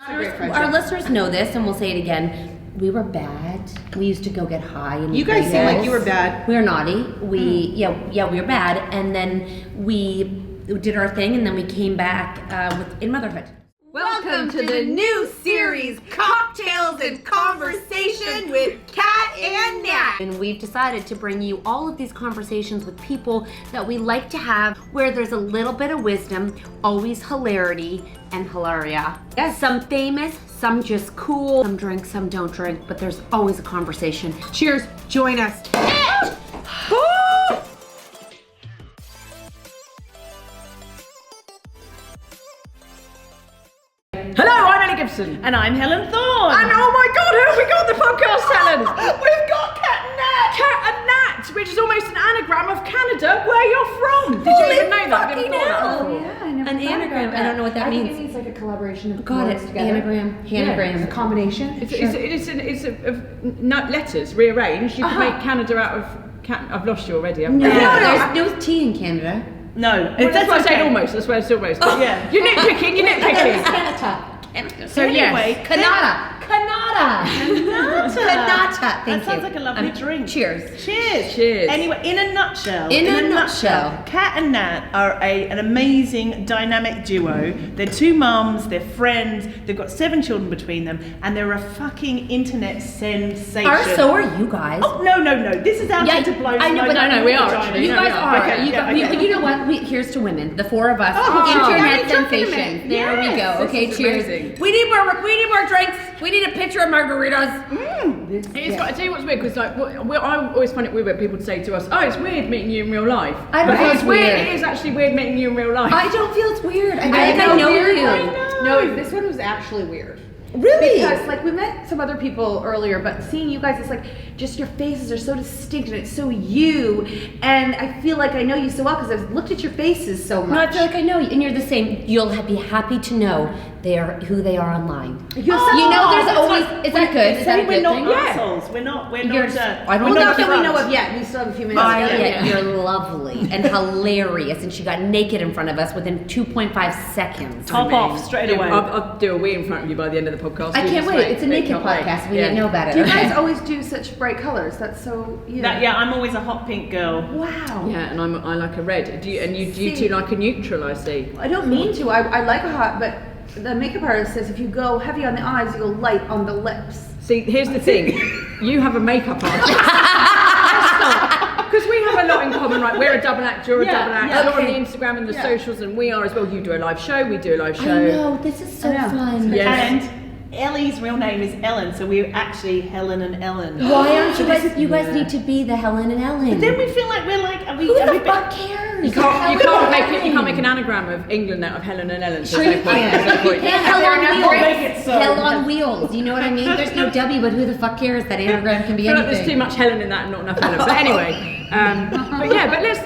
Our listeners know this, and we'll say it again. We were bad. We used to go get high. And you guys seem like you were bad. We were naughty. We were bad, and then we did our thing, and then we came back in motherhood. Welcome to the new series, Cocktails and Conversation with Kat and Nat. And we've decided to bring you all of these conversations with people that we like to have, where there's a little bit of wisdom, always hilarity and hilaria. Yes. Some famous, some just cool, some drink, some don't drink, but there's always a conversation. Cheers, join us. Hello, I'm Ellie Gibson. And I'm Helen Thorne. And oh my God, who have we got on the podcast, Helen? We've got Kat and Nat. Kat and Nat, which is almost an anagram of Canada, where you're from. Did you even know that? Fucking hell. Yeah, I never An anagram. I don't know what that means. I think it means like a collaboration of Got it. words together. Anagram. Hanagram. It's a combination. It's letters rearranged. You can make Canada out of... I've lost you already, haven't No, I? there's no T in Canada. No. That's why I said almost. That's why I said almost. But yeah. You're nitpicking. Canada. So anyway, Canada. That sounds like a lovely drink. Cheers. Cheers. Anyway, in a nutshell. Kat and Nat are an amazing dynamic duo. They're two mums, they're friends, they've got 7 children between them, and they're a fucking internet sensation. So are you guys. Oh, no. This is out to blow. I know, but no, we are actually. You guys are. Okay, You know what? Here's to women. The 4 of us. Internet sensation. There we go. Okay, cheers. Amazing. We need more drinks. We need a pitcher of margaritas. I tell you what's weird, because like I always find it weird when people say to us, "Oh, it's weird meeting you in real life." I don't feel it's weird. It is actually weird meeting you in real life. I don't feel it's weird. I know you. No, this one was actually weird. Really? Because like we met some other people earlier, but seeing you guys, it's like just your faces are so distinct and it's so you. And I feel like I know you so well because I've looked at your faces so much. No, I feel like I know you, and you're the same. You'll be happy to know they are who they are online. There's always. Is that good? Is that a good thing? Assholes. We're not. I don't Not that we know know of yet. We still have a few minutes. You're lovely and hilarious, and she got naked in front of us within 2.5 seconds. Top off straight away. I'll do a wee in front of you by the end of the podcast. I can't wait. It's a naked podcast. We didn't know about it. Do you guys always do such bright colors? That's so. I'm always a hot pink girl. Wow. Yeah, and I like a red. Do you two like a neutral? I see. I don't mean to. I like a hot, but the makeup artist says if you go heavy on the eyes, you go light on the lips. See, here's the thing. You have a makeup artist. Because we have a lot in common, right? We're a double act, you're a double act. A lot on the Instagram and the socials, and we are as well. You do a live show, we do a live show. I know, this is so fun. Yes. And Ellie's real name is Ellen, so we're actually Helen and Ellen. Why aren't you guys? You guys need to be the Helen and Ellen. But then we feel like we're like. Who the fuck cares? You can't make an anagram of England out of Helen and Ellen. Sure you can. Hell on wheels. You know what I mean? There's no W, but who the fuck cares? That anagram can be I feel anything. like there's too much Helen in that and not enough Helen. But anyway.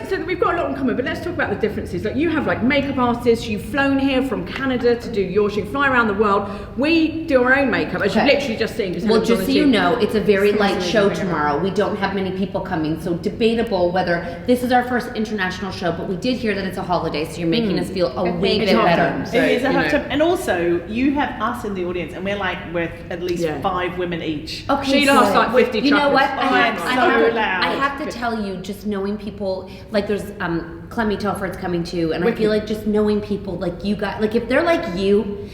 So we've got a lot in common, but let's talk about the differences. Like you have like makeup artists, you've flown here from Canada to do yours, you fly around the world. We do our own makeup, as you've literally just seen. Well, just so you know, it's a very light show tomorrow. We don't have many people coming, so debatable whether this is our first international show, but we did hear that it's a holiday, so you're making us feel a wee bit better. So, it is a half time. And also, you have us in the audience, and we're at least 5 women each. Okay, she lost like 50 You know what? I have to tell you, just knowing people, like there's Clemmy Telford's coming too, and I feel like just knowing people like you guys, like if they're like you,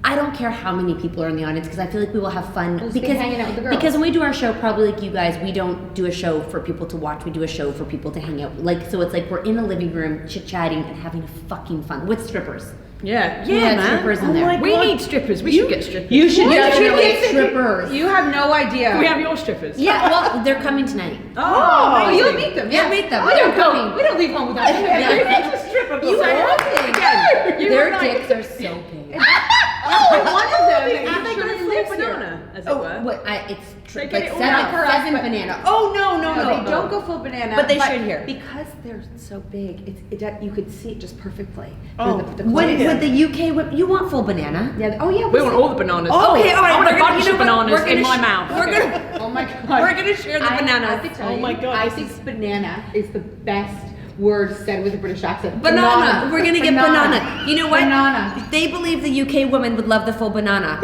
I don't care how many people are in the audience because I feel like we will have fun because hanging out with the girls. Because when we do our show, probably like you guys, we don't do a show for people to watch. We do a show for people to hang out. Like so, it's like we're in a living room chit-chatting and having a fucking fun with strippers. Yeah, man. Strippers in there. We need strippers. We should get strippers. You should get strippers. You have no idea. We have your strippers. Yeah, well, they're coming tonight. Oh, you'll meet them. Yeah, meet them. They're coming. We don't leave home without them. Their dicks are so big. One of them Are they going to flip banana, as it were? It's They like get it all seven banana. Oh no, they don't go full banana. But they should here. Because they're so big, you could see it just perfectly. With the UK, you want full banana? Yeah. Oh yeah. We want all the bananas. Okay, all right. I want a bunch of bananas in my mouth. Oh my god. We're gonna share the bananas. I have to tell you, my god. I think banana is the best word said with a British accent. Banana. We're gonna get banana. You know what? Banana. They believe the UK woman would love the full banana,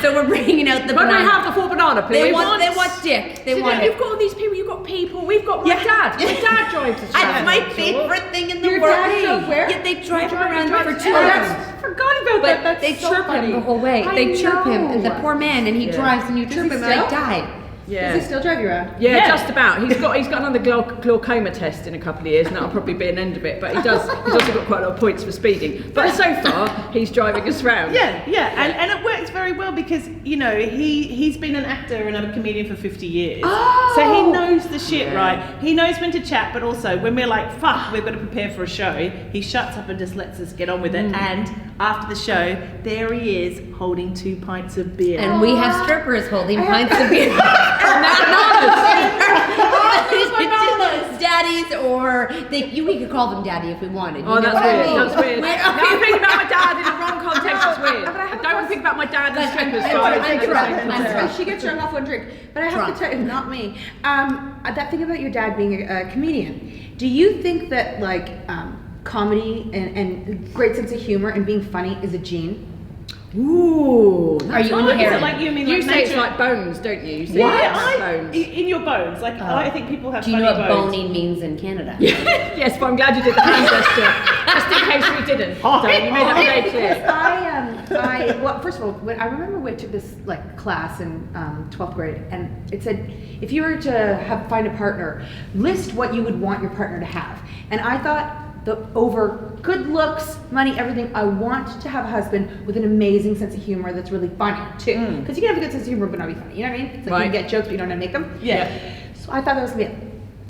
so we're bringing out the Can banana. we have the full banana, please? They want dick. They So want then it. you've got all these people. You've got people. We've got my dad. My dad drives us around. That's my favorite thing in the Your world. dad drove where? Yeah, they drive him around drive for him 2 around. hours. Forgot about that. But That's they so chirp funny. him the whole way. I They chirp him, and the know. poor man, and he drives, and you Does chirp he him, and I still? died. Yeah. Does he still drive you around? Yeah, just about. He's got another glaucoma test in a couple of years, and that'll probably be an end of it. But he's also got quite a lot of points for speeding. But so far, he's driving us round. Yeah. And it works very well because, you know, he's been an actor and a comedian for 50 years. Oh! So he knows the shit, right? He knows when to chat, but also when we're like, fuck, we've got to prepare for a show, he shuts up and just lets us get on with it. And after the show, there he is holding 2 pints of beer. And we have strippers holding pints of beer. Daddies, or we could call them daddy if we wanted. Oh, you know that's what I weird. mean? That's weird. Now I'm thinking about my dad in the wrong context. It's weird. I don't want to think about my dad and strippers. She gets drunk off one drink. But I have to tell you, not me. That thing about your dad being a comedian. Do you think that like comedy and great sense of humor and being funny is a gene? Ooh. Are you Is it inherited? like you mean You like say it's nature? like bones, don't you? You say Yeah, it's bones. in your bones. Like I think people have Do you funny know what bones. boning means in Canada? Yes, but I'm glad you did the hand gesture, just in case we didn't. So you made that very clear. Well, first of all, when I remember we took this like class in 12th grade, and it said if you were to find a partner, list what you would want your partner to have. And I thought, over good looks, money, everything, I want to have a husband with an amazing sense of humor that's really funny too. Because you can have a good sense of humor but not be funny. You know what I mean? It's like you can get jokes but you don't know how to make them. Yeah. So I thought that was gonna be it.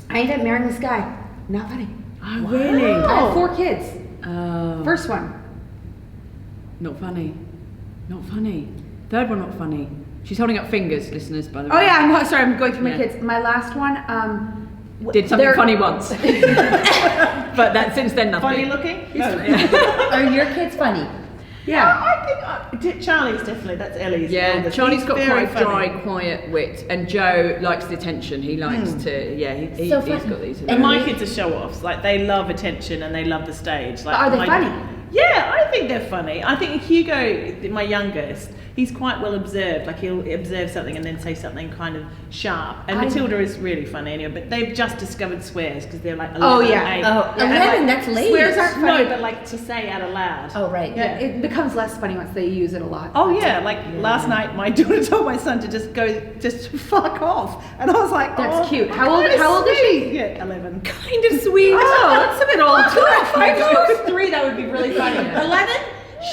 I ended up marrying this guy. Not funny. Oh, really? I had 4 kids. Oh. First one. Not funny. Not funny. Third one, not funny. She's holding up fingers, listeners, by the way. Oh yeah, I'm going through my Yeah. kids. My last one, Did something funny once. But since then, nothing. Funny looking? No. Are your kids funny? Yeah. I think Charlie's definitely, that's Ellie's. Yeah, eldest. Charlie's He's got very quite a dry, funny. quiet wit, and Joe likes the attention. He likes to, he's So got funny. these. And my kids are show-offs. Like, they love attention and they love the stage. Like, Are they my- funny? Yeah, I think they're funny. I think Hugo, my youngest, he's quite well observed. Like, he'll observe something and then say something kind of sharp. And Matilda is really funny anyway, but they've just discovered swears because they're like 11, Oh, yeah. 8. Oh, And 11, like, that's late. Swears aren't funny. No, but like to say out aloud. Oh, right. Yeah, it becomes less funny once they use it a lot. Oh yeah, like last night my daughter told my son to just fuck off. And I was like, That's oh, cute. How old is she? Yeah, 11. Kind of sweet. Oh, that's a bit old. I thought it was 3, that would be really funny. 11?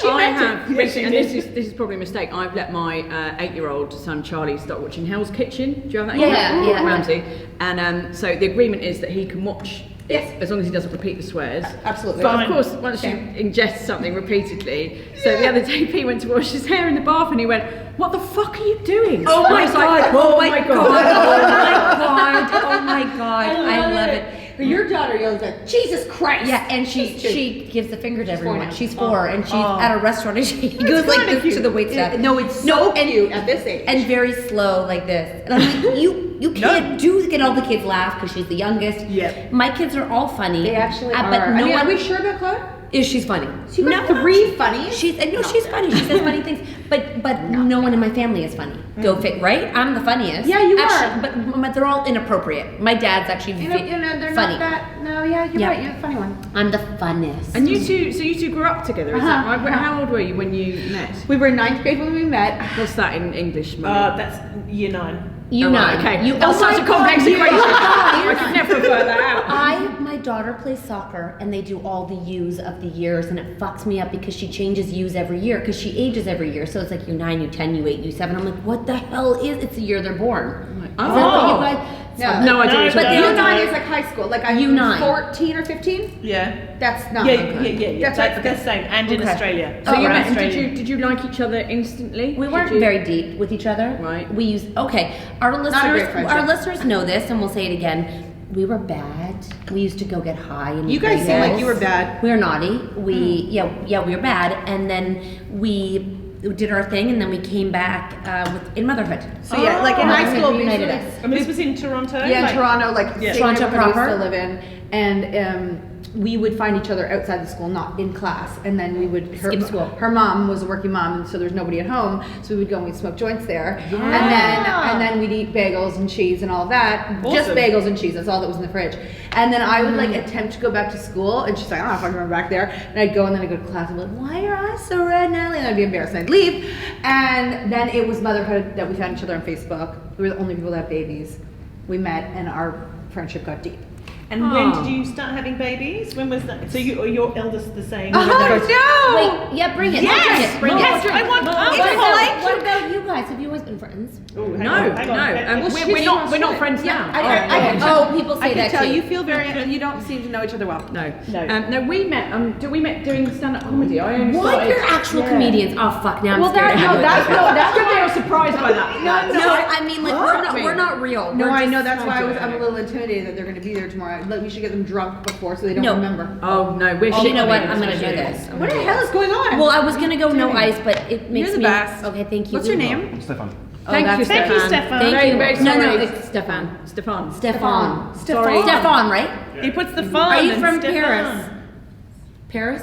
I have, Yeah, she and did. this is probably a mistake. I've let my 8-year-old son Charlie start watching Hell's Kitchen. Do you have that? Yeah. Ramsay. And so the agreement is that he can watch Yes. it as long as he doesn't repeat the swears. Absolutely. But Fine. of course, once you ingest something repeatedly. So the other day, Pete went to wash his hair in the bath, and he went, "What the fuck are you doing?" Oh And I my was god! like, Oh my god! Oh my god! Oh my god! I love it. Your daughter yells like, Jesus Christ! Yeah, and she She's 2. she gives the finger to everyone. now. She's 4, and she's at a restaurant, and she goes like kinda this to the wait staff. No, it's so cute at this age. And very slow like this. And I'm like, you can't get all the kids laugh because she's the youngest. Yeah. My kids are all funny. They actually are. But no one are we sure about Claire? is she's funny. So you got 3 funny? She's she's funny. She says funny things. But no one in my family is funny. Go fit, right? I'm the funniest. Yeah, you actually, are. But they're all inappropriate. My dad's actually They're funny. not that. No, yeah, you're Yeah. right. You're the funny one. I'm the funniest. And you two grew up together, is that Uh-huh. right? How old were you when you met? We were in 9th grade when we met. What's that in English, Mummy? That's year 9. You Oh, know. right, okay. You, That's oh such my a complex God, you equation. are. I could never figure that out. My daughter plays soccer and they do all the U's of the years and it fucks me up because she changes U's every year because she ages every year. So it's like U9, U10, U8, U7. I'm like, what the hell is it's the year they're born? Is that what you guys? No idea. No, what but you're the talking U9 about. is like high school. Like I'm U9. 14 or 15? Yeah. That's not. Yeah. That's right. That's the same. And in Okay. Australia. So you we're met, and Australian. did you like each other instantly? We weren't Did you- very deep with each other. Right. We used Our a great listeners, friendship. know this, and we'll say it again. We were bad. We used to go get high. And You guys seem like you were bad. We were naughty. We we were bad, and then we did our thing, and then we came back in motherhood. So yeah, like in high Motherhood school, we reunited usually- us. And this was in Toronto? Yeah, in Like- Toronto, like Yeah. same Toronto neighborhood we used proper. to live in, and we would find each other outside the school, not in class, and then we would Skip school. Her mom was a working mom, and so there's nobody at home, so we would go and we'd smoke joints there, and then we'd eat bagels and cheese and all that. Just bagels and cheese. That's all that was in the fridge. And then I would like attempt to go back to school, and she's like, "I don't fucking remember back there." And I'd go, and then I'd go to class, and be like, "Why are your eyes so red, Natalie?" And I'd be embarrassed, and I'd leave. And then it was motherhood that we found each other on Facebook. We were the only people that have babies. We met, and our friendship got deep. And when did you start having babies? When was that? So your eldest the same? Oh no! Wait, yeah, bring it. Yes, Bring it. yes, I want. What about you guys? Have you always been friends? No. We're We're not friends now. People say I can that tell too. you feel you don't seem to know each other well. No. No, we met doing stand-up comedy. I only What? started. You're actual comedians? Oh fuck! Now I'm scared. That's good. They were surprised by that. No, I mean like we're not real. No, We're I just- know. That's why I'm a little intimidated that they're going to be there tomorrow. Like, we should get them drunk before so they don't remember. Oh no, we're You know what? shit I'm gonna do comedians. this. What the hell is going on? Well, I was gonna go no ice, but it makes You're the me. best. Okay, thank you. What's your We will. name? Stefan. Thank you, Stefan. Thank Very, you. very No, sorry. it's Stefan. Stefan. Sorry. Stefan, right? He puts the fun. Are you in from Stefan. Paris? Paris?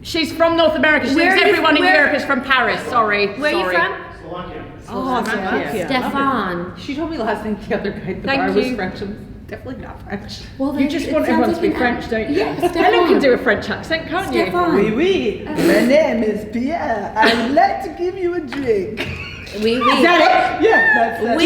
She's from North America. She Where thinks are you- everyone in where- Europe is from Paris. Sorry. Where are you from? Slovakia. Oh, Slovakia. Stefan. She told me last thing the other guy at the Thank bar was you. French. And definitely not French. Well, You just want everyone to be French, don't you? Yes, Helen can do a French accent, can't you? Stefan. Oui, my name is Pierre. I'd like to give you a drink. Oui, oui. Yeah, that's it.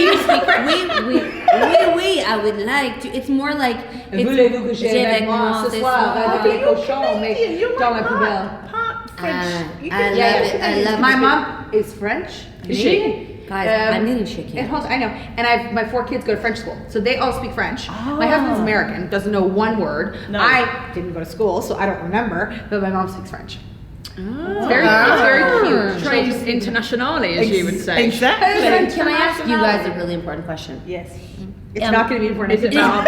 Oui, I would like to. It's more like. Voulez-vous coucher avec moi ce soir dans les cochons, mais dans la poubelle? Part French. You I can- love it. I love My it. mom is French. Is she? Guys, I'm getting shit And canned. hold on, I know. And my 4 kids go to French school, so they all speak French. My husband's American, doesn't know one word. No. I didn't go to school, so I don't remember. But my mom speaks French. It's very cute. Trains internationally, as you would say. Exactly. Can I ask you guys a really important question? Yes. It's not going to be important. Is it about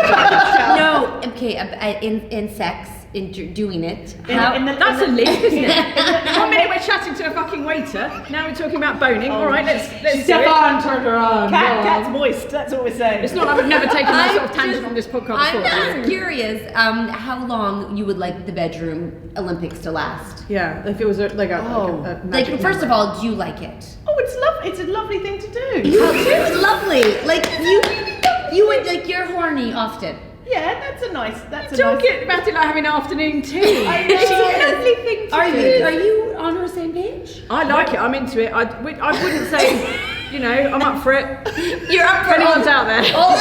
No, okay, in sex, in doing it. How, That's a leap, isn't it? 1 minute we're chatting to a fucking waiter. Now we're talking about boning. All right, let's do it. Stefan turned her on. Cat's moist. That's what we're saying. It's not like we've never taken this I'm sort of tangent just- on this podcast I'm before. just curious how long you would like the bedroom Olympics to last. Yeah, if it was like a Like, magic first of number. all, do you like it? Oh, it's lovely. It's a lovely thing to do. It's lovely. Like you would like you're horny often. Yeah, that's a nice. That's a Talk nice. it about it like having afternoon tea. It's a lovely thing to Are do. you on the same page? I like it. I'm into it. I wouldn't say, I'm up for it. You're up If anyone's out there. all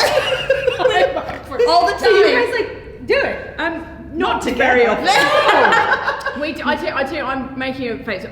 the So you time. guys like do it. Not very often. I tell you, I'm making a face.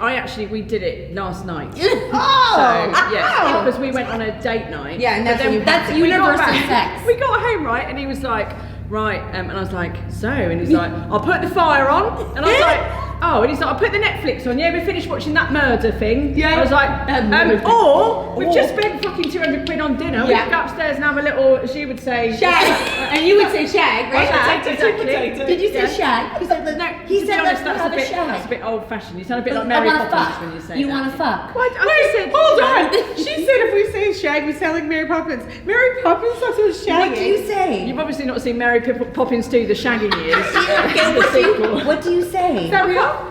We did it last night. So, yes, because we went on a date night. Yeah, and that's But then when you That's we got universal back- sex. We got home, right, and he was like, right, and I was like, so, and he's like, I'll put the fire on, and I was like, oh, and he's like, I'll put the Netflix on, yeah, we finished watching that murder thing. Yeah. I was like, or we've just spent fucking 200 quid on dinner, we Yeah. can go upstairs and have a little, as you would say, Shag. And you would say shag, right? Shag, exactly. Did you say shag? He said, No, he to said be honest, let's have a that's shag. a bit old-fashioned. You sound a bit like I Mary want to Poppins fuck. when you say You that. want to fuck? What? I said, Hold on. She said if we say shag, we sound like Mary Poppins. Mary Poppins talks about shagging. What do you say? You've obviously not seen Mary Poppins 2, The Shagging Years. Okay, The sequel. what do you say?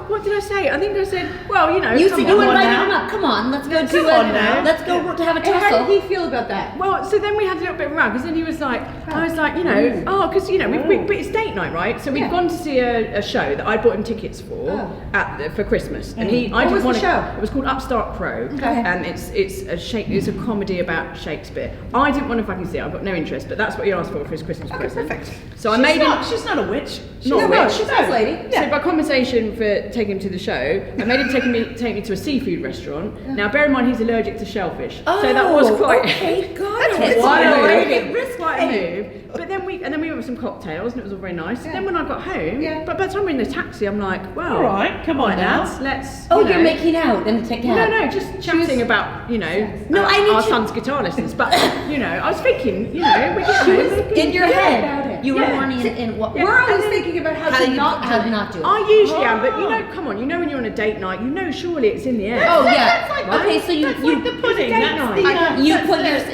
What did I say? I think I said, well, You come said on. you on invited now. him up. Come on, let's go to on now. let's go to have a And how did tussle. he feel about that? Well, so then we had a little bit of a row because then he was like, I was like, because but it's date night, right? So we'd gone to see a show that I bought him tickets for for Christmas, and I What was didn't the want show? It was called Upstart Crow, and it's a comedy about Shakespeare. I didn't want to fucking see it. I've got no interest, but that's what he asked for his Christmas present. perfect. So I made him. She's not a witch. Not a witch. She's a nice lady. So by compensation for taking him to the show, I made him take me to a seafood restaurant. Now bear in mind he's allergic to shellfish, so that was quite Okay, got That's it. quite a Okay. move. Quite a move. But then we went with some cocktails and it was all very nice. Then when I got home, but by the time we're in the taxi, I'm like, well, All right, come on now. let's. Oh, you you're know. making out in the cab. No, just chatting about No, I need our to- son's guitar lessons. But I was thinking, we get home. In your head, You were horny in what? Yeah. We're always thinking about how to not do it. I usually am, but you know, come on, you know when you're on a date night, you know surely it's in the air. Oh yeah. That's Okay, so that's like the pudding.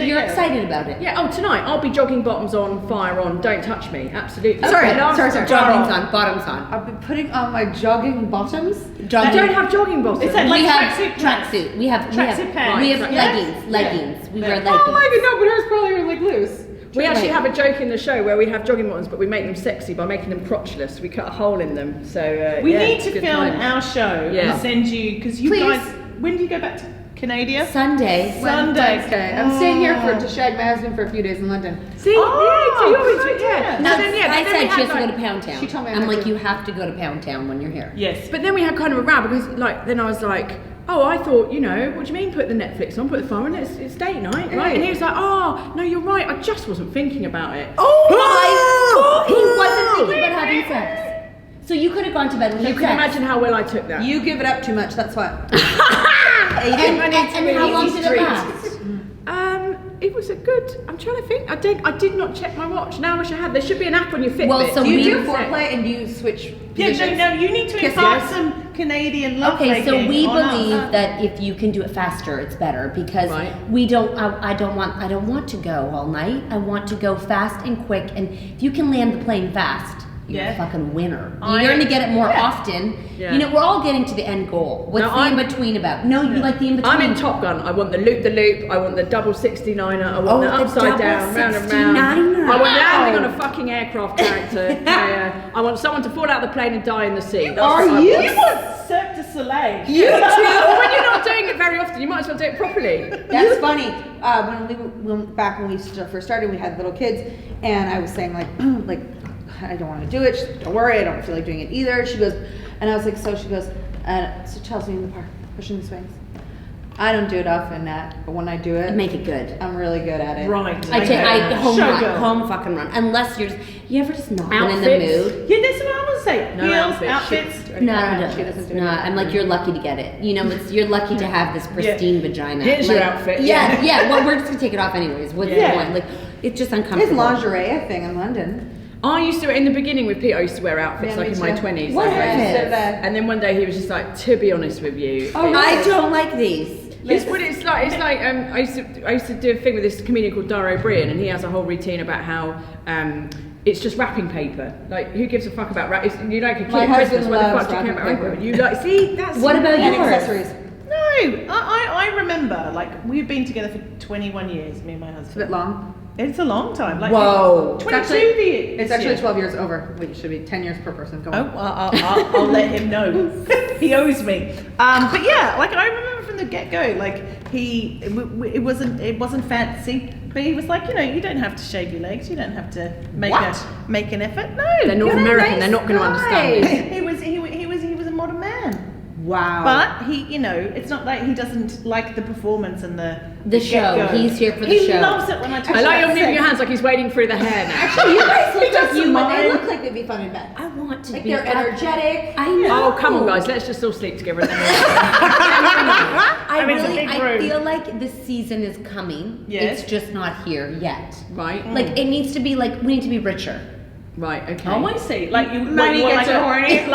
You're excited about it. Yeah, tonight I'll be jogging bottoms on, fire on, don't touch me. Absolutely. Sorry. Joggings on, bottoms on. I'll be putting on my jogging bottoms. I don't have jogging bottoms. It's like We have tracksuit. We have Tracksuit pants. we have Right, leggings. We wear Oh my leggings. god, no, but hers probably like loose. We actually have a joke in the show where we have jogging bottoms, but we make them sexy by making them crotchless. We cut a hole in them. So We yeah, need it's to good film times. our show Yeah. and send you because you Please. guys. When do you go back to Canada? Sunday. Wednesday. I'm staying here to shag my husband for a few days in London. See, Oh, so you always good yeah. idea. So Now, then, yeah, I but then said we she has had, to go like- to Pound Town. She told me I I'm had like, to. you have to go to Pound Town when you're here. Yes. But then we had kind of a row because, like, then I was like, oh, I thought, you know, what do you mean put the Netflix on, put the phone on, it's date night, right? And he was like, oh, no, you're right, I just wasn't thinking about it. Oh my! He wasn't thinking about having sex. So you could have gone to bed and You had can sex. imagine how well I took that. You give it up too much, that's why. And how long did it last? It was a good, I'm trying to think, I did not check my watch, now I wish I had, there should be an app on your Fitbit. Well, so Do you we- do foreplay and do you switch positions? No, you need to Kisses. impart some Canadian love Okay, so making we on us. believe that if you can do it faster, it's better because Right. we don't. I don't want to go all night. I want to go fast and quick. And if you can land the plane fast, you're a Yeah. fucking winner. I- You're going to get it more yeah. often. Yeah. You know, we're all getting to the end goal. What's No, the I'm- in between about? No, you like the in between. I'm in Top Gun. I want the loop, I want the double 69er, I want the the upside double down, round and 69er. round. I want landing on Wow. a fucking aircraft character. I want someone to fall out the plane and die in the sea. That's Are what I you? want. You want Cirque du Soleil? You Well, when you're not doing it very often, you might as well do it properly. That's funny. Back when we first started, we had little kids, and I was saying like I don't want to do it. She's like, don't worry, I don't feel like doing it either. She goes, and I was like, so she goes, so Chelsea in the park pushing the swings. I don't do it often, Nat, but when I do it, Make it good. I'm really good at it. Right. I home Showgirl. home fucking run. Unless you ever just not been in the Outfits. mood. Yeah, that's what I was saying. No Heels, outfits. outfits. No, She doesn't do no. it. I'm like, you're lucky to get it. You know, you're lucky to have this pristine vagina. Here's like, your outfit. Yeah. Well, we're just gonna take it off anyways. What's Yeah. the point? Like, it's just It's uncomfortable. lingerie thing in London. I used to, in the beginning with Pete, I used to wear outfits Yeah, like me in my too. 20s. What like, I used to- is? And then one day he was just like, to be honest with you. I don't like these. It's what it's like. It's like I used to do a thing with this comedian called Dara O'Brien, and he has a whole routine about how it's just wrapping paper. Like, who gives a fuck about wrap? You like a kid My at Christmas. husband Why the loves fuck do you care about wrapping wrapping paper. paper? You like see that's What about And yours? accessories. No, I remember, like, we've been together for 21 years, me and my It's a husband. bit long. It's a long time. Like, Whoa. 22 It's this actually year. 12 years over. Wait, it should be 10 years per person. Go Oh, on. I'll let him know. He owes me. But yeah, like I remember from the get go, like it wasn't fancy, but he was like, you know, you don't have to shave your legs, you don't have to make an effort. No, They're North you're a American. nice They're not going to guy. understand this. He was a modern man. Wow. But he, you know, it's not like he doesn't like the performance and the show. get-go. He's here for the he show. He loves it when I touch I like that you moving sex. your hands like he's wading through the hair now. Actually, you guys look like doesn't you, but they mind. look like they'd be fun in bed. I want to Like be. they're energetic. I know. Oh, come on, guys. Let's just all sleep together. And then I mean, it's a really, big I room. feel like this seson is coming. Yes. It's just not here yet. right. Like it needs to be like we need to be richer. Right. Okay. Oh, I see. Like you, Money want gets you horny.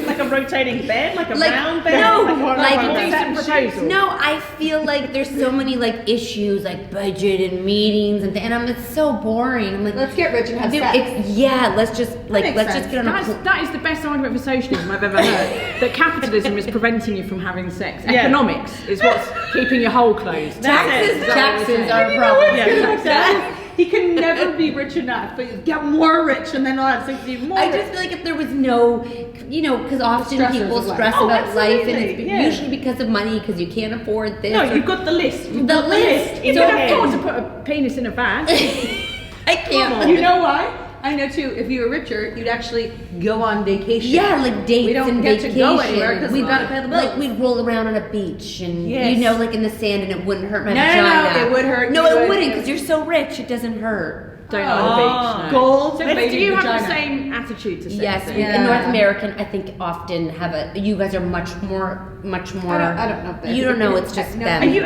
like a rotating bed, like a Like, round bed. no, like like- a Decent proposal. No, I feel like there's so many like issues, like budget and meetings and it's so boring. I'm like, Let's get rich and have dude, sex. let's just like makes let's sense. just get on a. That is the best argument for socialism I've ever heard. That capitalism is preventing you from having sex. Yeah. Economics is what's keeping your hole closed. Taxes are a problem. Yeah. He can never be rich enough, but get more rich and then he'll have sex even more. I just feel like if there was no, you know, because often Stressors people of life. stress Oh, about life, and absolutely, it's yeah. usually because of money, because you can't afford this. No, or- you've got the list. You've The got list. in So your of head. Afford to put a penis in a vase. I can't. You know why? I know too. If you were richer, you'd actually go on vacation. Yeah, like dates We don't and get to vacation. go anywhere 'cause we've gotta pay the bills. Like we'd roll around on a beach and Yes. you know, like in the sand, and it wouldn't hurt my No, vagina. it would hurt. No, You it would. wouldn't, because you're so rich. It doesn't hurt. Don't like the beach. No. Gold, So, but do baby you have the vagina. same attitude to sex. Yes, in North American, I think often have you guys are much more. I don't know if that's- You don't know. It's just No. them. Are you?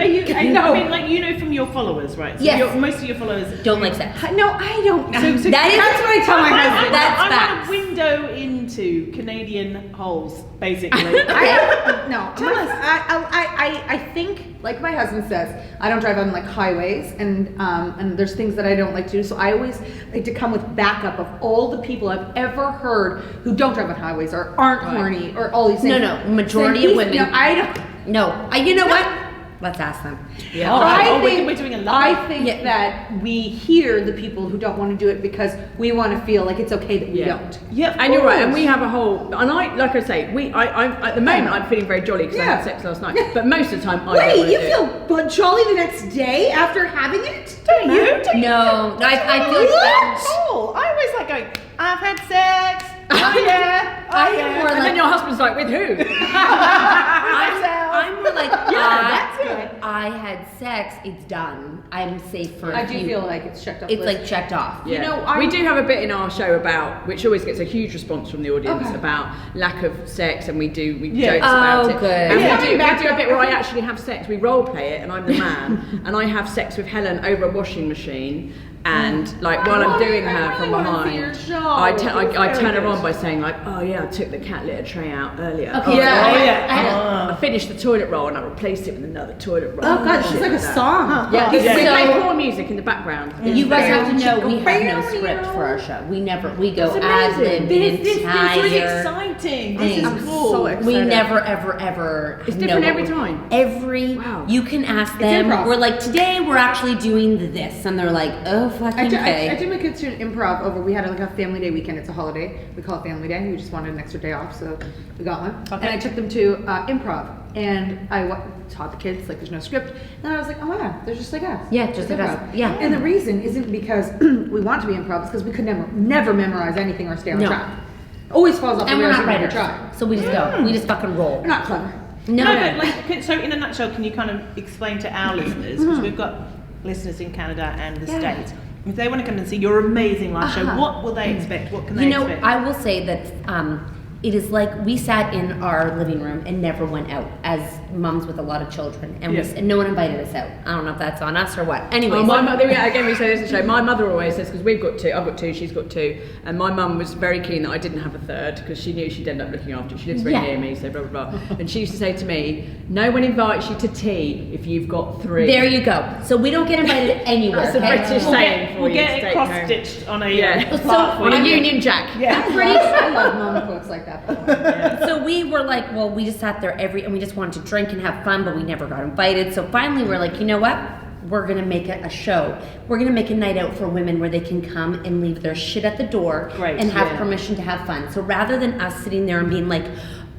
No. I mean, like from your followers, right? So Yes. most of your followers Don't like sex. No, I don't. So That's what I tell my husband. That's I facts. want a window into Canadian holes, basically. No, I think, like my husband says, I don't drive on like highways, and there's things that I don't like to do. So I always like to come with backup of all the people I've ever heard who don't drive on highways or aren't horny or all these things. No, majority of women. No, I don't. No, you know what? Let's ask them. Yeah. I think, we're doing a lot. I think that we hear the people who don't want to do it because we want to feel like it's okay that we don't. Yep. And you're right, and we have a whole, and like I say, I'm at the moment I'm feeling very jolly because I had sex last night, but most of the time I don't want Wait, to you do it. feel jolly the next day after having it? Don't you? No, I feel What? Cool. I always like going, I've had sex. Oh yeah. Oh I'm yeah. more And then your husband's like, with who? I'm more like that's good. I had sex. It's done. I'm safe for. I do feel like it's checked off. it's like checked off. Yeah. You know, we do have a bit in our show about, which always gets a huge response from the audience, about lack of sex, and we jokes about Oh, it. good. And Yeah. we do a bit where I actually have sex. We role play it, and I'm the man, and I have sex with Helen over a washing machine. And like while I'm doing her from behind, I turn her on by saying like, oh yeah, I took the cat litter tray out earlier. Okay. Oh, Yeah. I finished the toilet roll and I replaced it with another toilet roll. Oh god, it's Shit like a that. song. Yeah, So- we play porn music in the background. You guys It's have to very- know we have no script for our show. We go It's ad amazing. lib the This is really entire. exciting. This thing. is I'm cool. so excited. We never ever. It's know different what every we're- time. Wow. You can ask them. improv. We're like, today we're actually doing this, and they're like, oh fucking I okay. took my kids to an improv over. We had like a family day weekend. It's a holiday. We call it family day. We just wanted an extra day off, so we got one. Okay. And I took them to improv, and I taught the kids like there's no script. And I was like, oh my god, they're just like us. Yeah, just It's like us. improv. Yeah. And the reason isn't because we want to be improv. It's because we could never memorize anything or stay on No. track. Always falls off And the we're rails. not We never writers, try. so we just go. We just fucking roll. We're not clever. No. But like, so in a nutshell, can you kind of explain to our listeners, because we've got listeners in Canada and the States, if they want to come and see your amazing live show, what will they expect? What can they You know, expect? I will say that it is like we sat in our living room and never went out as mums with a lot of children, and and no one invited us out. I don't know if that's on us or what. Anyway, Oh, my mother, again, we say this in the show. My mother always says, because I've got two, she's got two, and my mum was very keen that I didn't have a third because she knew she'd end up looking after it. She lives very near me, so blah blah blah. And she used to say to me, "No one invites you to tea if you've got three." there you go. So we don't get invited anywhere. That's a okay? British saying for We'll you. get to it take cross home. stitched on a So, On a Union Jack. I'm pretty I love mom quotes like that. By the way. So we were like, well, we just sat there and we just wanted to drink and have fun, but we never got invited. So finally we're like, you know what? We're gonna make a show. We're gonna make a night out for women where they can come and leave their shit at the door and have permission to have fun. So rather than us sitting there and being like,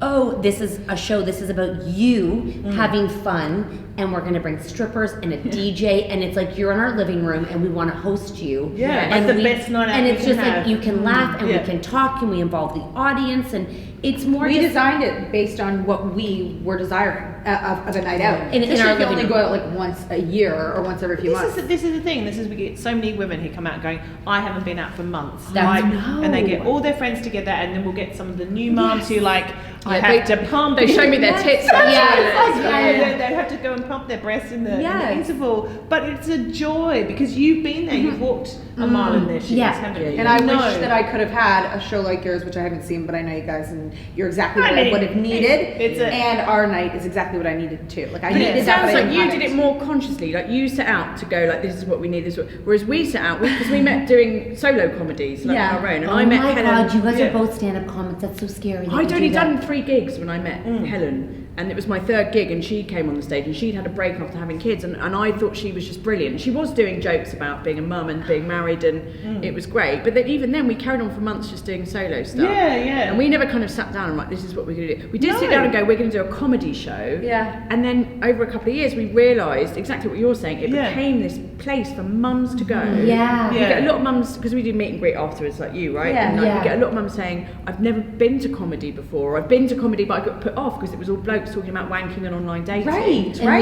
oh, this is a show, this is about you having fun, and we're gonna bring strippers and a DJ, and it's like you're in our living room and we wanna host you. Yeah, and it's the best night out And we it's can just have. like you can laugh and we Yeah. can talk and we involve the audience, and it's more We just designed it based on what we were desiring of a night out. In This our should living only room. go out like once a year or once every few months. This is the thing. This is we get so many women who come out going, I haven't been out for months. That's- And they get all their friends together, and then we'll get some of the new moms who like, I Yeah, have they- to pump. They show me their tits. They have to go and pump their breasts in the interval. But it's a joy because you've been there. You've walked a mile in their shoes, haven't you? And I know. wish that I could have had a show like yours, which I haven't seen, but I know you guys, and you're exactly what I mean, would have needed. it's a- and our night is exactly what I needed too. Like I But needed it that, sounds but I like didn't you have did it more consciously. Like you set out to go like, this is what we need. This is what, whereas we set out because we met doing solo comedies like on our own, and oh I met my Helen. God, you guys yeah. are both stand-up comics. That's so scary. that I'd you only do that. done 3 gigs when I met Helen, and it was my 3rd gig, and she came on the stage, and she'd had a break after having kids, and I thought she was just brilliant. She was doing jokes about being a mum and being married, and it was great. But then even then, we carried on for months just doing solo stuff. Yeah, yeah. And we never kind of sat down and like, this is what we're going to do. We did sit down and go, we're going to do a comedy show. Yeah. And then over a couple of years, we realised exactly what you're saying. It Yeah. became this place for mums to go. Yeah. We get a lot of mums, because we do meet and greet afterwards, like you, right? Yeah. And like, Yeah. we get a lot of mums saying, I've never been to comedy before, or I've been to comedy but I got put off because it was all blokes was talking about wanking and online dating. Right. And where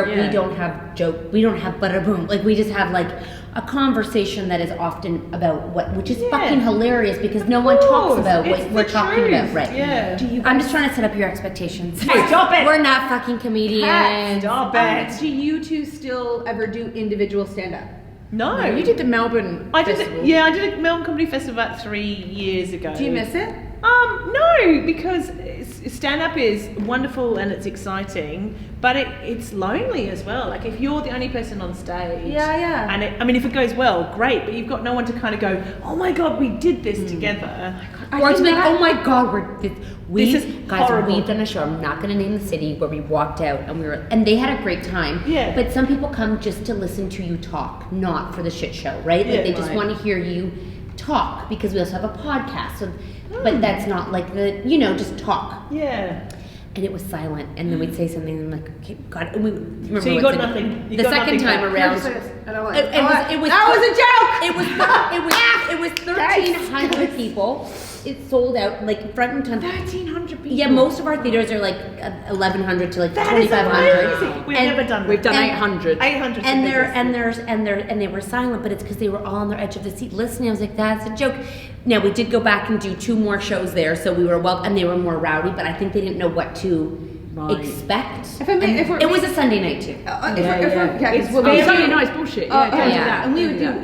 Yeah. we don't have butter boom. Like we just have like a conversation that is often about which is fucking hilarious because no one talks about what we're talking about, right? Yeah. I'm just trying to set up your expectations. Hey, stop it! We're not fucking comedians. Stop it! Do you two still ever do individual stand-up? No. You did the Melbourne I did festival. I did a Melbourne Comedy Festival about 3 years ago. Do you miss it? No, because stand-up is wonderful and it's exciting, but it's lonely as well. Like if you're the only person on stage, Yeah. and if it goes well, great, but you've got no one to kind of go, oh my god, we did this together. Or to be like, oh my god, This is horrible. we've done a show. I'm not going to name the city where we walked out and they had a great time. Yeah. But some people come just to listen to you talk, not for the shit show, right? Like Yeah, they just right. want to hear you talk because we also have a podcast. So, but that's not like just talk. Yeah. And it was silent, and then we'd say something, and I'm like, okay, God. And we remember So you what got second- nothing. You the got second nothing time back. around. It was 1,300 people. It sold out like front and center. 1,300 people. Yeah, most of our theaters are like 1,100 to like That is 2,500. amazing. We've And- never done that. We've done And- 800. 800. And they were silent, but it's because they were all on their edge of the seat listening. I was like, that's a joke. Now we did go back and do 2 more shows there, so we were and they were more rowdy, but I think they didn't know what to Right. expect. If we're- It was a Sunday night too. It's Oh, very- Sunday night's bullshit. Yeah, don't do yeah. that. And we Don't would do do, that.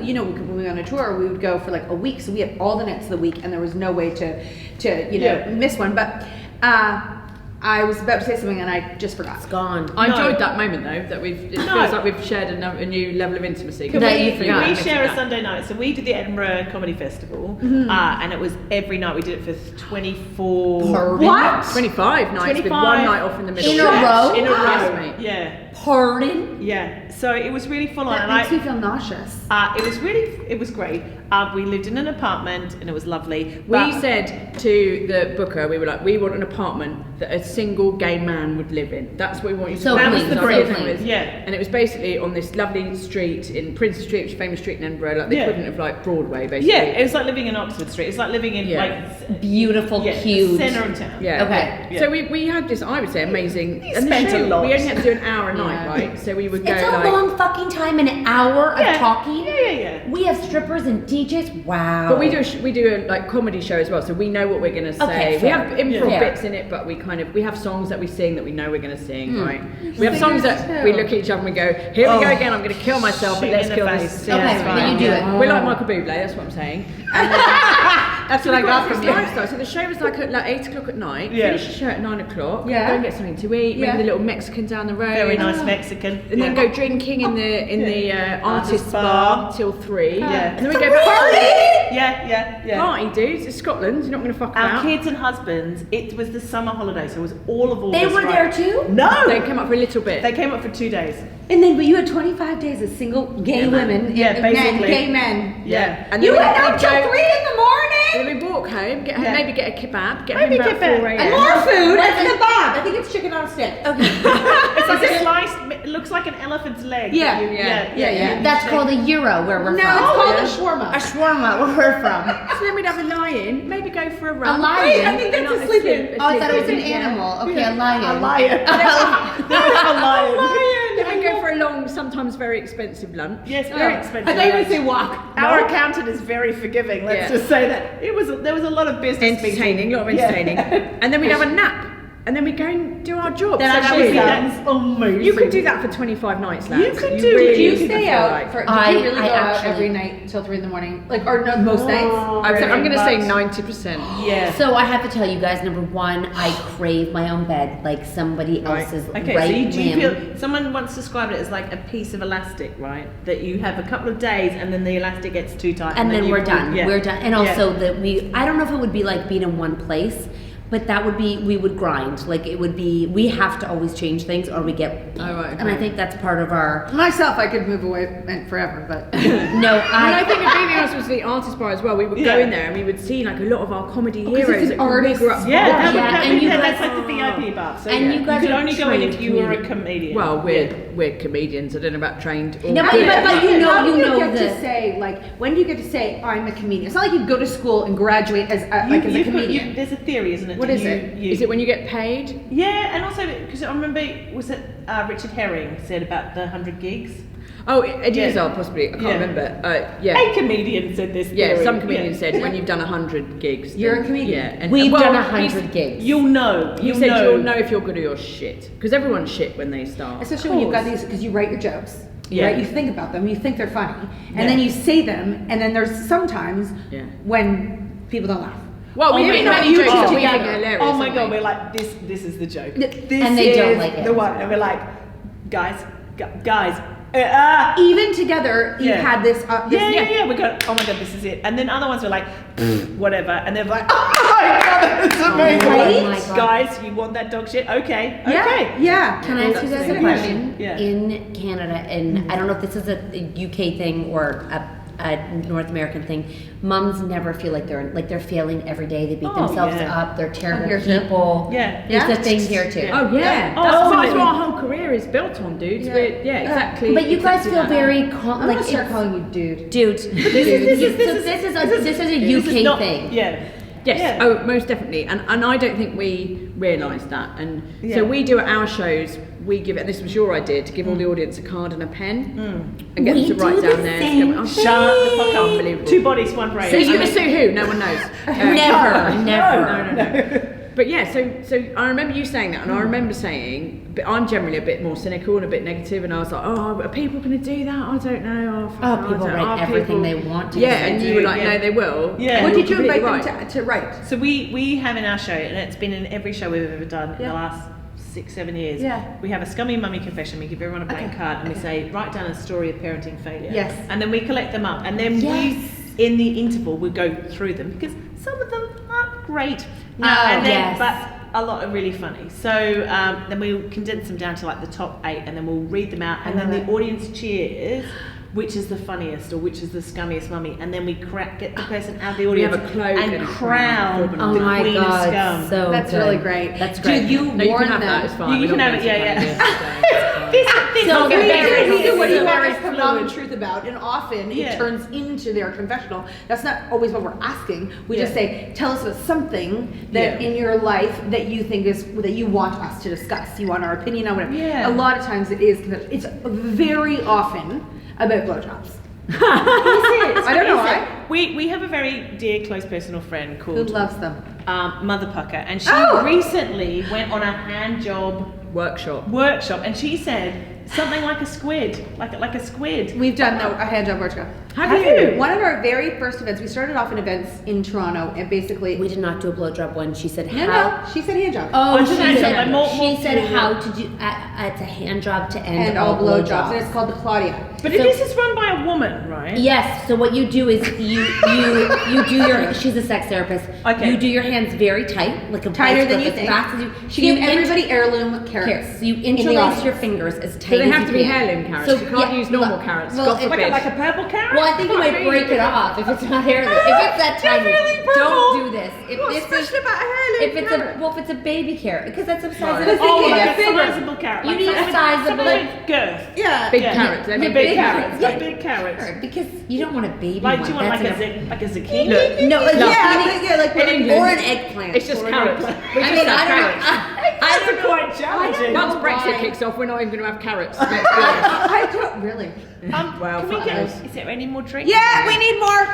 when we went on a tour, we would go for like a week, so we had all the nights of the week, and there was no way to Yeah. miss one. But I was about to say something, and I just forgot. It's gone. I No. enjoyed that moment though. That it No. feels like we've shared a new level of intimacy. Can That we, you can forgot. we I share a forgot. Sunday night? So we did the Edinburgh Comedy Festival, and it was every night. We did it for 24. What? 25 nights with 25 one night off in the middle. In a row? In a Yes, row. mate. Yeah. Pardon? Yeah. So it was really full on, That and makes me feel nauseous. it was great. We lived in an apartment, and it was lovely. We But- said to the booker, we were like, we want an apartment that a single gay man would live in. That's what we want you to So do. That was clean, the so brief. clean. Yeah. And it was basically on this lovely street in Princes Street, which is a famous street in Edinburgh, like the Yeah. equivalent of like Broadway, basically. Yeah, it was like living in Oxford Street. It's like living in Yeah. Beautiful, the cute. centre of town. Yeah. Okay. Yeah. So we had this, I would say, amazing. You and the spent show, a lot. We only had to do an hour a night, Yeah. right? So we would go It's a like. long fucking time, an hour of Yeah. talking. Yeah. We have strippers and DJs. Wow. But we do a like comedy show as well, so we know what we're gonna say. Okay, we fair. have improv Yeah. bits in it, but we have songs that we sing that we know we're gonna sing, Hmm. right? We have songs that we look at each other and we go, here we go again. I'm gonna kill myself, but Shoot let's in the kill face. this. Yeah, Okay, it's then fine. you do it. We're like Michael Bublé. That's what I'm saying. That's what I got from you. Lifestyle. So the show was like at like 8 o'clock at night. Yeah. Finish the show at 9 o'clock. Yeah. Go and get something to eat. Yeah. Maybe the little Mexican down the road. Very nice Mexican. And then go drinking in the artist bar till 3. Yeah. And then we go party. Yeah. Party, dudes. It's Scotland. You're not going to fuck Our about. kids and husbands, it was the summer holiday, so it was all of August. They were there right? too? No! They came up for a little bit. They came up for 2 days. And then, but you had 25 days of single gay women, Yeah, men, basically. gay men. Yeah. And You then went we'd out till go- 3 in the morning. Then we walk home, Yeah. maybe get a kebab, get Maybe home about kebab. 4 And a.m. More food What's and it? kebab. I think it's chicken on a stick. Okay. It's like a sliced, it looks like an elephant's leg. Yeah. Yeah. That's called a euro where we're No, from. it's called yeah. a shawarma. A shawarma where we're from. So then we'd have a lion, maybe go for a run. A lion? I think that's Not a sleeping. Oh, I thought it was an sleeping, yeah. animal. Okay, a lion. A lion. A lion. Then we go for a long, sometimes very expensive lunch. Yes, very expensive. I thought you were going to say walk. Our accountant is very forgiving. Let's Yeah. just say that there was a lot of business Entertaining, a lot of entertaining. And then we'd have a nap. And then we go and do our job. Then So actually that That's amazing. you could do that for 25 nights, lads. You could do- really Did you could stay feel out like- for? Did I- you really I go out actually- every night till 3 in the morning? Like, or no, most nights? I'm going to say much. 90%. Yeah. So I have to tell you guys, number one, I crave my own bed, like somebody Right. else's Okay, right so you limb. feel someone once described it as like a piece of elastic, right? That you have a couple of days and then the elastic gets too tight. And then you- we're done. yeah. We're done. And Yeah. also that I don't know if it would be like being in one place, but that would be, we would grind. Like it would be, we have to always change things or we get, Oh, right, and I okay. think that's part of our, Myself, I could move away and forever, but no, And I think the thing else was the artist bar as well. We would go Yeah. in there and we would see like a lot of our comedy 'cause it's heroes. an that we artist. grew up Yeah, with. that would, Yeah, that and would, you that's guys- like the VIP bar. So and yeah. you guys could are only go in if trained you were a comedians. comedian. Well, we're comedians. I don't know about trained or No, good. but you know, how do you know get the. to say like when do you get to say I'm a comedian? It's not like you go to school and graduate as a You- like as a you've got- comedian. there's a theory, isn't it? What is it? Is it when you get paid? Yeah, and also because I remember was it Richard Herring said about the 100 gigs. Oh, Adidas Yeah. are possibly. I can't Yeah. remember. Yeah. A comedian said this. Yeah, theory. some comedian said when you've done 100 gigs. You're then- a comedian. Yeah, and We've well, done he's- 100 gigs. You'll know. He said you'll know if you're good or you're shit, because everyone's shit when they start. Especially when you've got these, because you write your jokes. Yeah. Right? You think about them, you think they're funny, and Yeah. then you say them, and then there's sometimes Yeah. when people don't laugh. Well, we Maybe make not many you jokes that we together. think are hilarious. Oh my don't god, we? we're like this is the joke. This And they don't is like it. the one, and we're like, guys. Even together, you've Yeah. had this. Yeah. We go, oh my god, this is it. And then other ones were like, whatever, and they're like, oh my god, that's amazing. Oh my God. Guys, you want that dog shit? Okay. Yeah. Can I ask you guys a Yeah. question? Yeah. In Canada, and I don't know if this is a UK thing or a North American thing, mums never feel like they're failing every day. They beat Oh, themselves yeah. up. They're terrible here too. people. Yeah. It's Yeah. a thing here too. Oh yeah, Oh, that's absolutely. what our whole career is built on, dudes. Yeah. Yeah, exactly. But you guys exactly feel that. very I'm like gonna start it's- calling you dude. dude. This is a This UK is not- thing. Yeah. Yes, Yeah. oh, most definitely. And I don't think we realise that. And Yeah. so we do at our shows, we give it, this was your idea, to give all the audience a card and a pen and get We them to write do down the there. same Oh, Shut the fuck up. Unbelievable. 2 bodies, 1 brain. So you're going to sue who? No one knows. Never. No. But yeah, so I remember you saying that, and I remember saying, but I'm generally a bit more cynical and a bit negative, and I was like, oh, are people going to do that? I don't know. Oh, fuck, people I don't- write are everything people- they want to. Yeah, and you were like, Yeah. no, they will. Yeah. And What you're did you invite them completely right. to write? So we have in our show, and it's been in every show we've ever done in Yeah. the last 6-7 years. Yeah. We have a Scummy Mummy confession. We give everyone a blank Okay. card, and we say, write down a story of parenting failure. Yes. And then we collect them up, and then Yes. we, in the interval, we go through them because some of them aren't great. No, and then, yes. but a lot are really funny. So then we'll condense them down to like the top 8, and then we'll read them out, and then the audience cheers. Which is the funniest or which is the scummiest mummy, and then we get the person out of the We have audience a cloak and and a crown crown. Oh the my queen god, of scum. so That's good. really great. That's Do great. you No, you warn can have them? that, it's fine. You We can don't have it, get yeah, to yeah. kind of This So is very very This is what you very always come out fluid. the truth about, and often Yeah. it turns into their confessional. That's not always what we're asking. We just Yeah. say, tell us about something that Yeah. in your life that you think is that you want us to discuss. You want our opinion on whatever. Yeah. A lot of times it is. It's very often about blowjobs. I don't know why. We have a very dear, close personal friend Who called loves them? Mother Pucker, and she Oh! recently went on a hand job workshop. workshop, and she said something like a squid, like a squid. We've done a hand job workshop. Have you? One of our very first events, we started off in events in Toronto, and basically, We did not do a blowjob one. She said no, how. no, she said hand job. Oh, Oh, she she said said, like more she said fluid. how to do. It's a hand job to end and all blowjobs, and it's called the Claudia. But So- this is run by a woman, right? Yes. So what you do is you do your. She's a sex therapist. Okay. You do your hands very tight, like a Tighter vice than grip, you as think. fast as you. She gave everybody heirloom carrots. So you in the interlace audience. your fingers as tight Do they as have you to be can. heirloom carrots? So, You can't yeah, use normal well, carrots. well, God if- forbid. Like a purple carrot? Well, I think you might break it off if it's not heirloom. If it's that tiny, really purple. don't do this. If What's this special is, about a heirloom if it's carrot? if it's a baby carrot, because that's the size Right. of a Oh, big like carrot. a sizable carrot. You like need a something with- sizable- something with girth. Yeah. Big Yeah. carrots. They're Yeah, big Big carrots. carrots. Yeah. Like big carrots. Because you don't want a baby Like, one. do you want That's like a zucchini? Look, no, No. like In England, or an eggplant. It's just Or an carrots. eggplant. We I just mean, have I don't carrots. know. I That's don't know. quite challenging. Once know Brexit why. kicks off, we're not even going to have carrots. Let's be honest. I don't really. Well, Can we fuck get, knows. is there any more drinks? Yeah, we need more.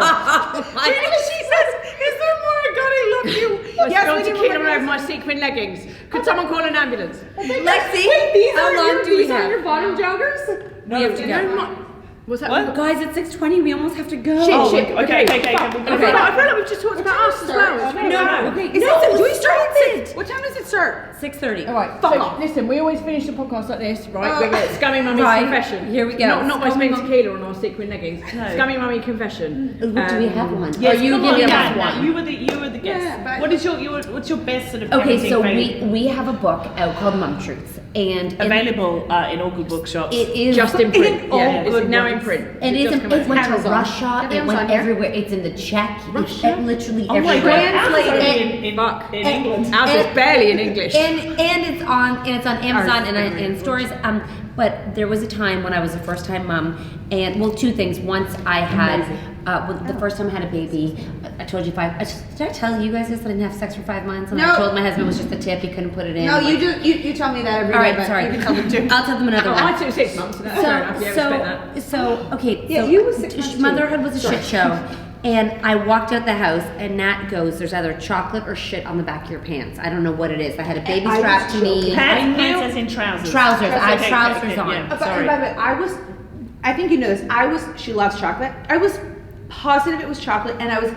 She says, is there more? God, I love you. I Yes, spilled we need tequila more over my sequin leggings. Could someone call an ambulance? Lexi, how long do we have? bottom joggers? We have to go. What's that? What? Guys, it's 6:20. We almost have to go. Shit, Oh, shit. okay. Fuck. Okay. I feel like we've just talked about us as well. No. Okay, Is no, it, do we start at stop 6? What time does it start? 6:30. All right, fuck So, off. listen, we always finish the podcast like this, right? We get Scummy Mummy's Right, confession. here we go. Not by Scummy spilling tequila on our sequin leggings. No. Scummy Mummy confession. Do we have one? Yes, Are you come on, giving Kat, us now, one? you were the guest. Yeah, but- What is what's your best sort of Okay, parenting so failure? we have a book out called Mum Truths, and Available in all good bookshops. it is Just in print. all Yeah, good it's now in ones. print. It Just is. come It out. went to Amazon. Russia. Have It Amazon went here? everywhere. It's in the Czech. Russia? It literally Oh my everywhere. God, Translated. in Fuck. England. Ours is And- barely in English. And it's on Amazon Ours and is in stores. But there was a time when I was a first time mom, and well, two things. Once I had the first time I had a baby, I told you did I tell you guys this, that I didn't have sex for 5 months? And No. I told my husband it was just a tip, he couldn't put it in. No, like, you tell me that every day. all right, but sorry. You can tell them too. I'll tell them another one. I took 6 months, so that's fair enough. Yeah, respect that. Yeah, So you was 6 months too. motherhood was a shit show. And I walked out the house, and Nat goes, "There's either chocolate or shit on the back of your pants. I don't know what it is." I had a baby I strapped was to me. joking. Pants as in trousers. Trousers. I had Okay, trousers okay, on. yeah. But, Sorry. by the way, I think you know this. She loves chocolate. I was positive it was chocolate, and I was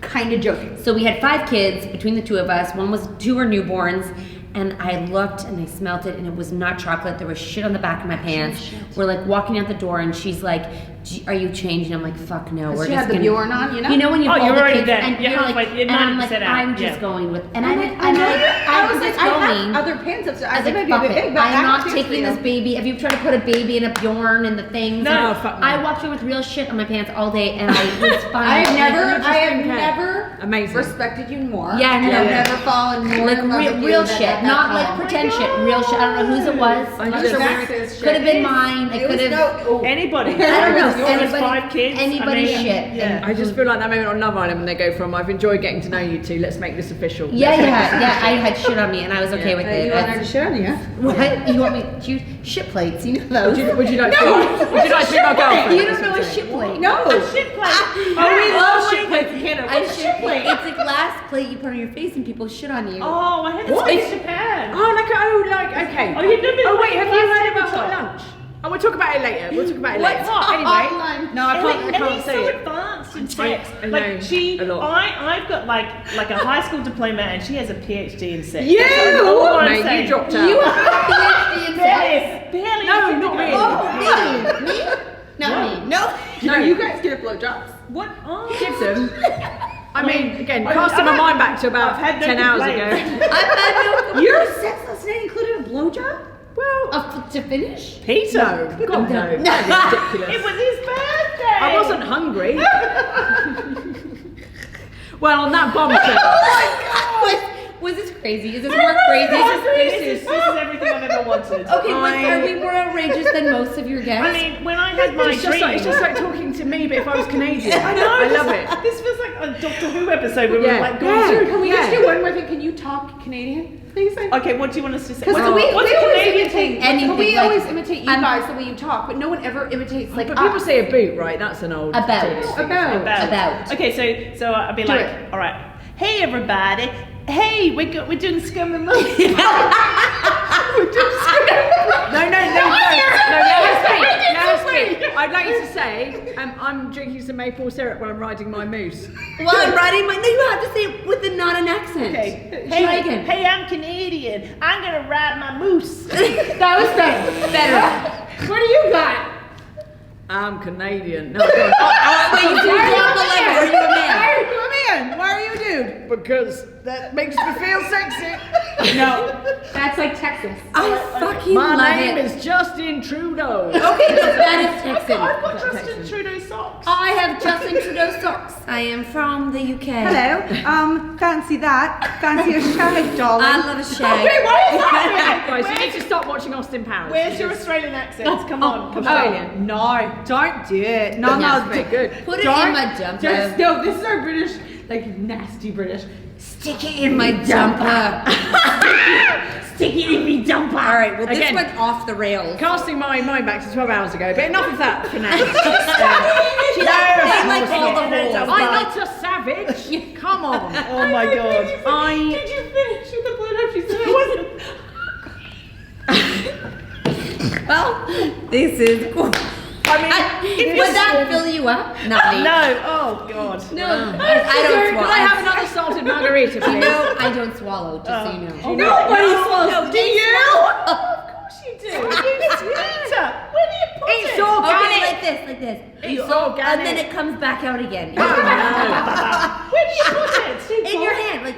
kind of joking. So we had 5 kids between the 2 of us. 2 were newborns, and I looked and I smelt it, and it was not chocolate. There was shit on the back of my pants. We're like walking out the door, and she's like, "Are you changing?" I'm like, "Fuck no." We're She just had the gonna... Bjorn on, you know. You know when you Oh, hold you're the already kids there. and You're you're like, halfway- you're and I'm like, 90% out, I'm just yeah. going with, and I I'm was like, I going. have other pants up. I was like, might be a fuck bit it. big, but I'm not pants taking for this you. baby. Have you tried to put a baby in a Bjorn and the things? No, fuck no. I walked around with real shit on my pants all day, and I was fine. I have think, never amazing. respected you more. Yeah, and no. I've never fallen more Like in love with you real than shit, at that not time. like pretend shit. Real shit. I don't know whose it was. I just- Sexist Could have shit. been mine. It could have. Anybody. I don't know. Yours, Anybody, 5 kids. anybody's I mean, shit. Yeah. I just feel like that moment on Love Island when they go from, "I've enjoyed getting to know you," to "Let's make this official." Yeah. I had shit on me, and I was okay with it. You want her to shit on you? What? You want me to use shit plates? You know those? Would you like to be my girlfriend? You don't know a shit plate? No. Shit plate. Oh, we love shit plates in Canada. A What's a shit plate. It's a glass plate you put on your face, and people shit on you. Oh, I had this in Japan. Okay. Oh, you've never been Oh wait, have you heard plastic about top? hot lunch? Oh, we'll talk about it later. We'll talk about it What's later. hot? Anyway, no, I can't Ellie's say so it. advanced in I sex. know, Like she, a lot. I've got like a high school diploma, and she has a PhD in sex. You, That's all I'm mate, saying. you dropped out. You have a PhD in sex? Barely. No, not really. Oh, me? Not me. No. No, You guys get a blowjobs. What? Oh. give them. I mean, again, I've casting my had- mind back to about I've had no 10 hours ago. complaints. I've had no. Your sex last night included a blowjob? Well, To finish? Peter. no, God no, that's ridiculous. It was his birthday. I wasn't hungry. Well, on that bombshell. Was this crazy? Is this more crazy? This is everything I've ever wanted. Okay, are we more outrageous than most of your guests? I mean, when I had my It's dream, just like talking to me, but if I was Canadian. I know. I love it. This feels like a Doctor Who episode where Yeah. we're like going Yeah. through. Can we just do one more thing? Can you talk Canadian, please? Okay, what do you want us to say? Because What's we a always Canadian imitate. Anything, we like- always imitate you I'm- guys the way you talk, but no one ever imitates like But people us. say a boot, right? That's an old. About. About. Okay, so I'll be like, it. all right. Hey everybody. Hey, we're doing Scummy Mummies. We're doing No, I'd like you to say, I'm drinking some maple syrup while I'm riding my moose. Well, I'm writing my. No, you have to say it with not an accent. Okay. Try again. Hey, I'm Canadian. I'm gonna ride my moose. That was better. What do you got? I'm Canadian. No, go on. Wait, you do drop the lever. Are you a man? Why are you a man? Why are you a dude? Because that makes me feel sexy. No. That's like Texas. I fucking My love name it. is Justin Trudeau. Okay, that is Texan. I've got Justin Trudeau socks. I have Justin Trudeau socks. I am from the UK. Hello. Fancy that. Fancy a shag, darling. I love a shag. Okay, what is that? Guys, you need to stop watching Austin Powers. Where's your Australian accent? Come on. Come on. Australian? No, don't do it. No, That's very good. Put it Don't- in my jumper. No, this is our British, like nasty British. Stick it in my jumper. Stick it in me jumper. All right, well, this Again. went off the rails. Casting my mind back to 12 hours ago, but enough of that for now. She's they like all the holes. I'm not a savage. Come on. Oh my god. Did you finish with the blowjob? She said it wasn't. Well, this is cool. I mean, Would that fill you up? Not me. no. Oh god. No, I don't Could swallow. I have another salted margarita, please? No, I don't swallow, just so you know. Nobody swallows. Do you? Of course you do. It's Peter. Where do you put It's it? organic. Okay, like this. It's And organic. then it comes back out again. Where do you put it? In your hand, like,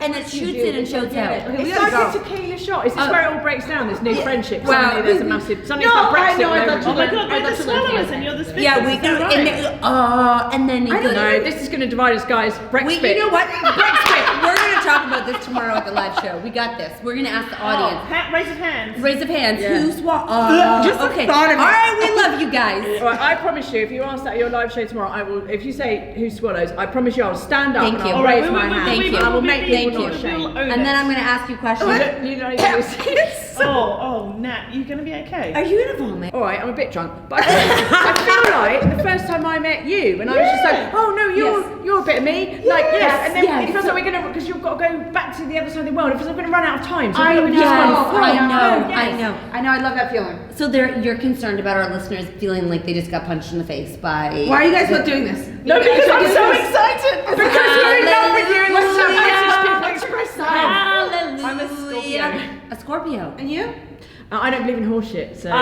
and it shoots in and shoots out. It's like a tequila shot. Is this where it all breaks down? This new friendship. Well, Suddenly there's a massive. Suddenly No, it's like I Brexit. know, I all thought over Oh my again. god, we're the swallows and you're the sphincters. Yeah, we Is do. that right? And then you No, this is going to divide us, guys. Brexit. you know what? Brexit. We're gonna talk about this tomorrow at the live show. We got this. We're gonna ask the audience. Raise of hands. Raise of hands. Yeah. Who swallowed? Just the okay. thought of it. All right, we love you guys. Right, I promise you, if you ask that at your live show tomorrow, I will. If you say who swallows, I promise you, I'll stand up Thank and you. I'll All right, raise my hand. Thank you. I will make Thank people you. not ashamed. And then I'm gonna ask you questions. You don't even Oh, Nat, you gonna be okay? Are you gonna vomit? All right, I'm a bit drunk, but I feel like the first time I met you, and I was just like, oh no, you're a bit of me, like and then it feels like we're gonna, because you've got to go back to the other side of the world. It feels like we're gonna run out of time. So I we just know, gone, I know. I know, I love that feeling. So you're concerned about our listeners feeling like they just got punched in the face by. Why are you guys not doing this? No, because I'm so excited. Because we're in love with you, and let's have message people express that. Hallelujah. I'm a Scorpio. A Scorpio. And you? I don't believe in horseshit, so And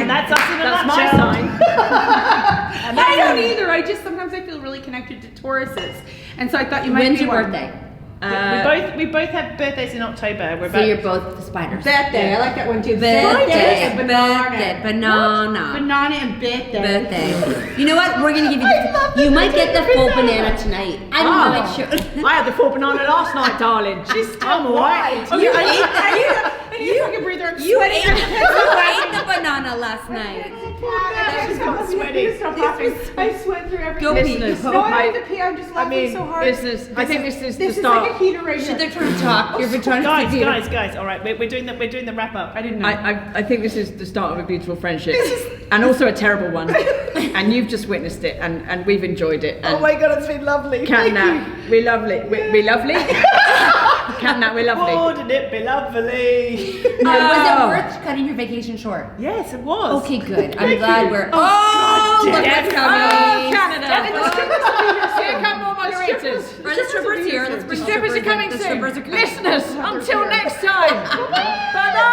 that's us in a that's my nutshell. sign. I don't either. I just sometimes I feel really connected to Tauruses, and so I thought you might When's be your one. birthday? We both have birthdays in October. We're So about you're both spiders. Birthday. I like that one too. Birthday, and birthday, banana. Banana and birthday. Birthday. You know what? We're gonna give you. You might get the full banana tonight. I want to make sure. I had the full banana last night, darling. I'm alright. You ate that. You fucking breather. I'm You sweating. ate the banana last night. I sweat through everything. Go pee. Listeners, No, I have to pee. I'm just laughing so hard. I think this is This the is like a start. heater right Should now. they trying to talk? You've been trying to see guys. All right, we're doing the wrap up. I didn't know. I think this is the start of a beautiful friendship, and also a terrible one. And you've just witnessed it, and we've enjoyed it. And Oh my god, it's been lovely. Cat Thank Nat, we lovely. We lovely. Cat Nat, we lovely. Wouldn't it be lovely? Was it worth cutting your vacation short? Yes, it was. Okay, good. I'm glad we're. Oh, look what's coming. Oh, Canada. Here come more margaritas. Are the strippers here? Let's The bring strippers are coming The soon. strippers are coming. Listeners, until next time. Bye bye.